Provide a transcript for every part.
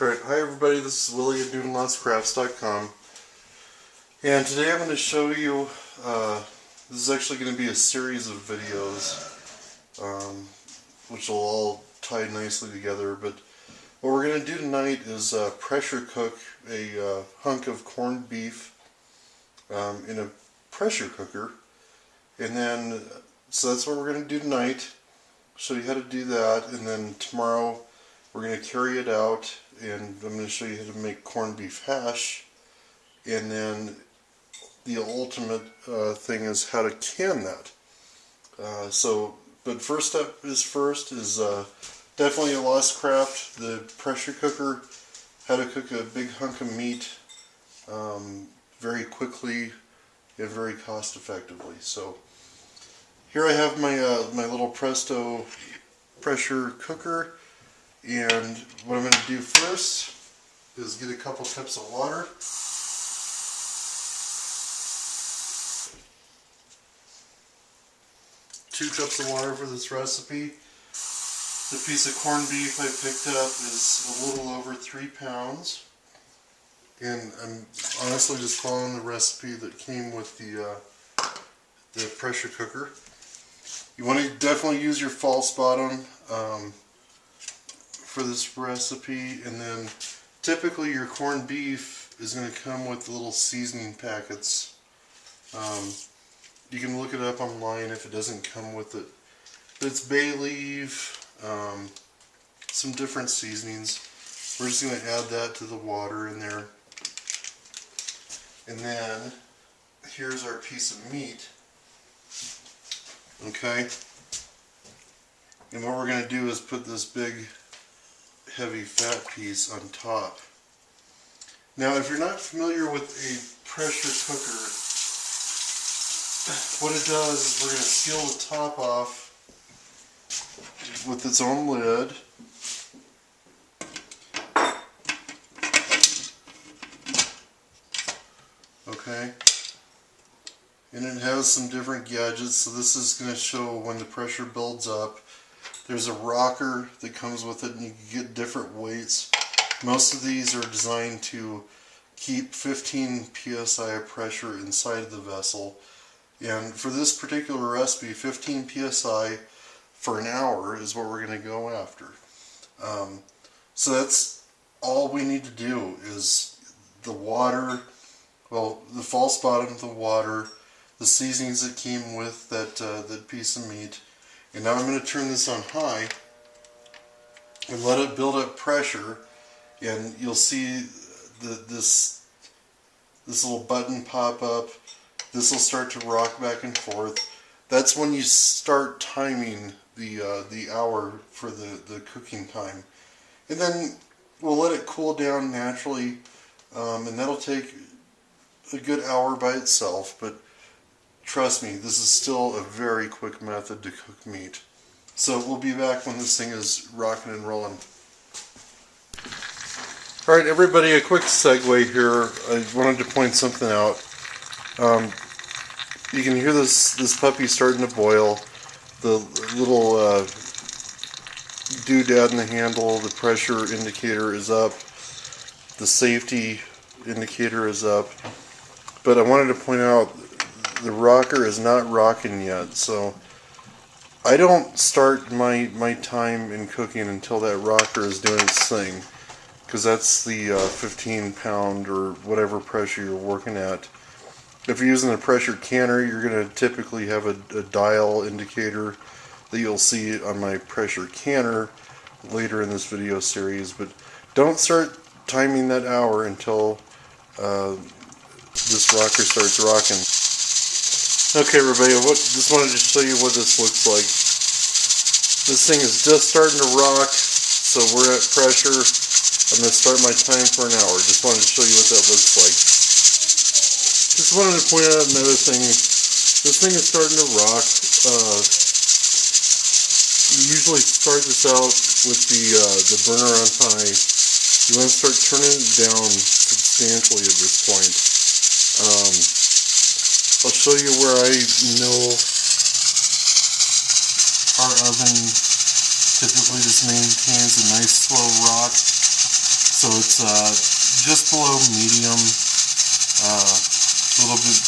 Alright, hi everybody, this is Willie at NewtonLotsCrafts.com, and today I'm going to show you, this is actually going to be a series of videos, which will all tie nicely together, but what we're going to do tonight is pressure cook a hunk of corned beef in a pressure cooker, and then, so that's what we're going to do tonight, show you how to do that, and then tomorrow we're going to carry it out, and I'm going to show you how to make corned beef hash, and then the ultimate thing is how to can that. But first step is definitely a lost craft, the pressure cooker, how to cook a big hunk of meat very quickly and very cost effectively. So here I have my little Presto pressure cooker. And what I'm going to do first is get a couple cups of water. Two cups of water for this recipe. The piece of corned beef I picked up is a little over 3 pounds. And I'm honestly just following the recipe that came with the pressure cooker. You want to definitely use your false bottom for this recipe, and then typically your corned beef is going to come with little seasoning packets. You can look it up online if it doesn't come with it. But it's bay leaf, some different seasonings. We're just going to add that to the water in there. And then here's our piece of meat. Okay? And what we're going to do is put this big heavy fat piece on top. Now if you're not familiar with a pressure cooker, what it does is we're going to seal the top off with its own lid. Okay, and it has some different gadgets, so this is going to show when the pressure builds up. There's a rocker that comes with it, and you can get different weights. Most of these are designed to keep 15 psi of pressure inside the vessel. And for this particular recipe, 15 psi for an hour is what we're going to go after. So that's all we need to do is the water, well, the false bottom, the water, the seasonings that came with that piece of meat. And now I'm going to turn this on high and let it build up pressure, and you'll see this little button pop up. This will start to rock back and forth. That's when you start timing the hour for the cooking time. And then we'll let it cool down naturally, and that'll take a good hour by itself, but trust me, this is still a very quick method to cook meat. So we'll be back when this thing is rocking and rolling. Alright everybody, a quick segue here. I wanted to point something out. You can hear this puppy starting to boil. The little doodad in the handle, the pressure indicator is up. The safety indicator is up. But I wanted to point out the rocker is not rocking yet, so I don't start my time in cooking until that rocker is doing its thing, because that's the 15 pound or whatever pressure you're working at. If you're using a pressure canner, you're going to typically have a dial indicator that you'll see on my pressure canner later in this video series, but don't start timing that hour until this rocker starts rocking. Okay everybody, just wanted to show you what this looks like. This thing is just starting to rock, so we're at pressure. I'm going to start my time for an hour. Just wanted to show you what that looks like. Just wanted to point out another thing. This thing is starting to rock. You usually start this out with the burner on high. You want to start turning it down substantially at this point. I'll show you where I know our oven typically just maintains a nice slow rock. So it's just below medium, a little bit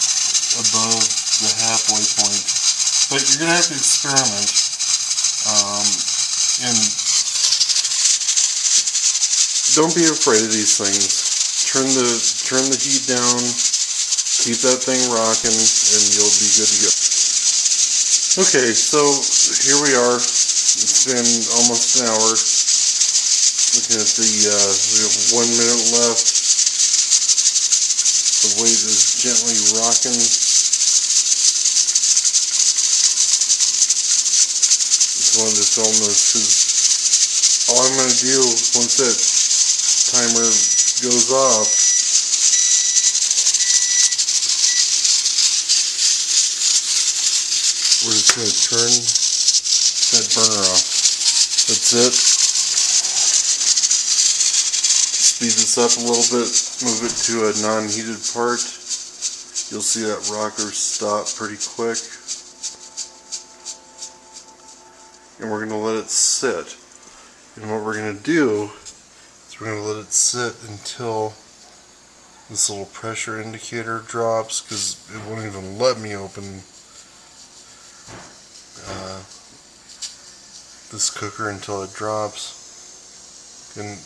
above the halfway point. But you're going to have to experiment. And don't be afraid of these things. Turn the heat down, keep that thing rocking, and you'll be good to go. Okay, so here we are. It's been almost an hour. Looking at the, we have 1 minute left. The weight is gently rocking. Just wanted to film this because all I'm going to do once that timer goes off, we're just going to turn that burner off. That's it. Speed this up a little bit, move it to a non-heated part. You'll see that rocker stop pretty quick. And we're going to let it sit. And what we're going to do is we're going to let it sit until this little pressure indicator drops, because it won't even let me open this cooker until it drops. And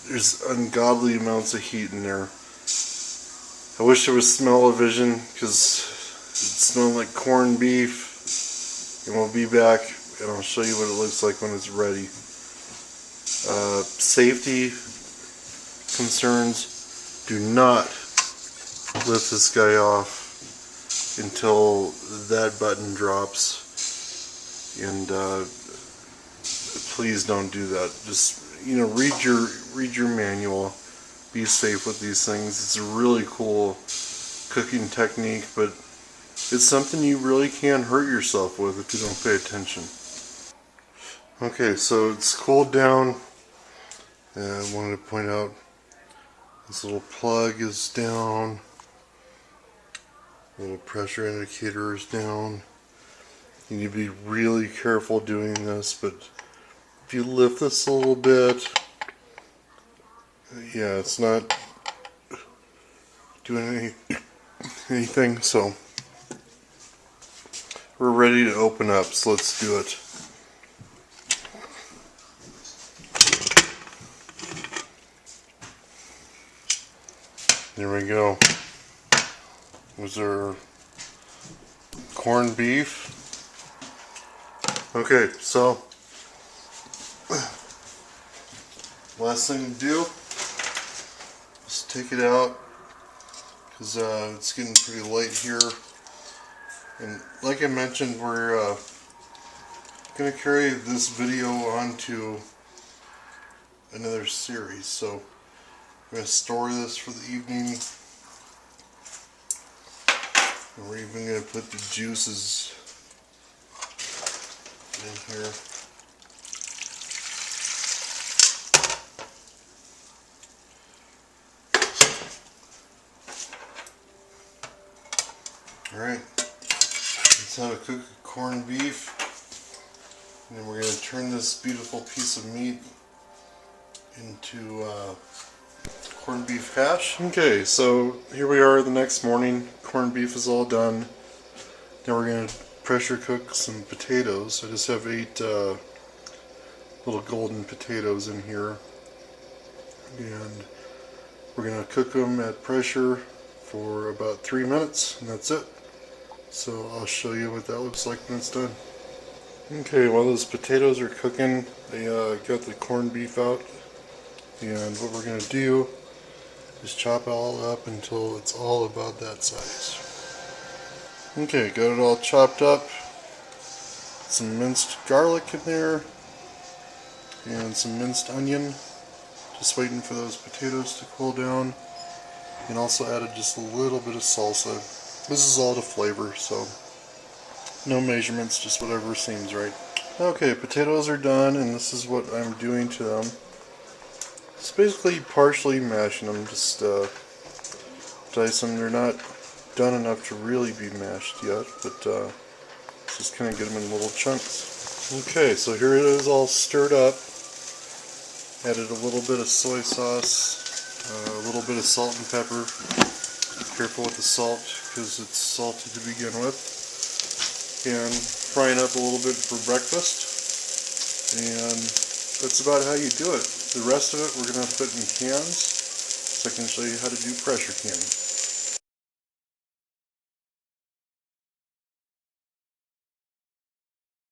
there's ungodly amounts of heat in there. I wish there was smell-o-vision, because it smelled like corned beef. And we'll be back and I'll show you what it looks like when it's ready. Safety concerns: do not lift this guy off until that button drops, and please don't do that. Just, you know, read your manual. Be safe with these things. It's a really cool cooking technique, but it's something you really can hurt yourself with if you don't pay attention. Okay, so it's cooled down. I wanted to point out this little plug is down. Little pressure indicator is down. You need to be really careful doing this, but if you lift this a little bit, yeah, it's not doing anything, so we're ready to open up, so let's do it. There we go. Was there corned beef? Okay, so last thing to do is take it out, because it's getting pretty late here. And like I mentioned, we're going to carry this video on to another series. So I'm going to store this for the evening. And we're even going to put the juices in here. Alright, let's have a cook of corned beef. And then we're going to turn this beautiful piece of meat into corned beef hash. Okay, so here we are the next morning. Corned beef is all done. Now we're going to pressure cook some potatoes. I just have 8 little golden potatoes in here. And we're going to cook them at pressure for about 3 minutes, and that's it. So I'll show you what that looks like when it's done. Okay, while those potatoes are cooking, I got the corned beef out. And what we're going to do is chop it all up until it's all about that size. Okay, got it all chopped up. Some minced garlic in there. And some minced onion. Just waiting for those potatoes to cool down. And also added just a little bit of salsa. This is all to flavor, so no measurements, just whatever seems right. Okay, potatoes are done, and this is what I'm doing to them. It's basically partially mashing them, just dice them. They're not done enough to really be mashed yet, but just kind of get them in little chunks. Okay, so here it is all stirred up. Added a little bit of soy sauce, a little bit of salt and pepper. Be careful with the salt because it's salty to begin with. And frying up a little bit for breakfast. And that's about how you do it. The rest of it we're going to put in cans so I can show you how to do pressure canning.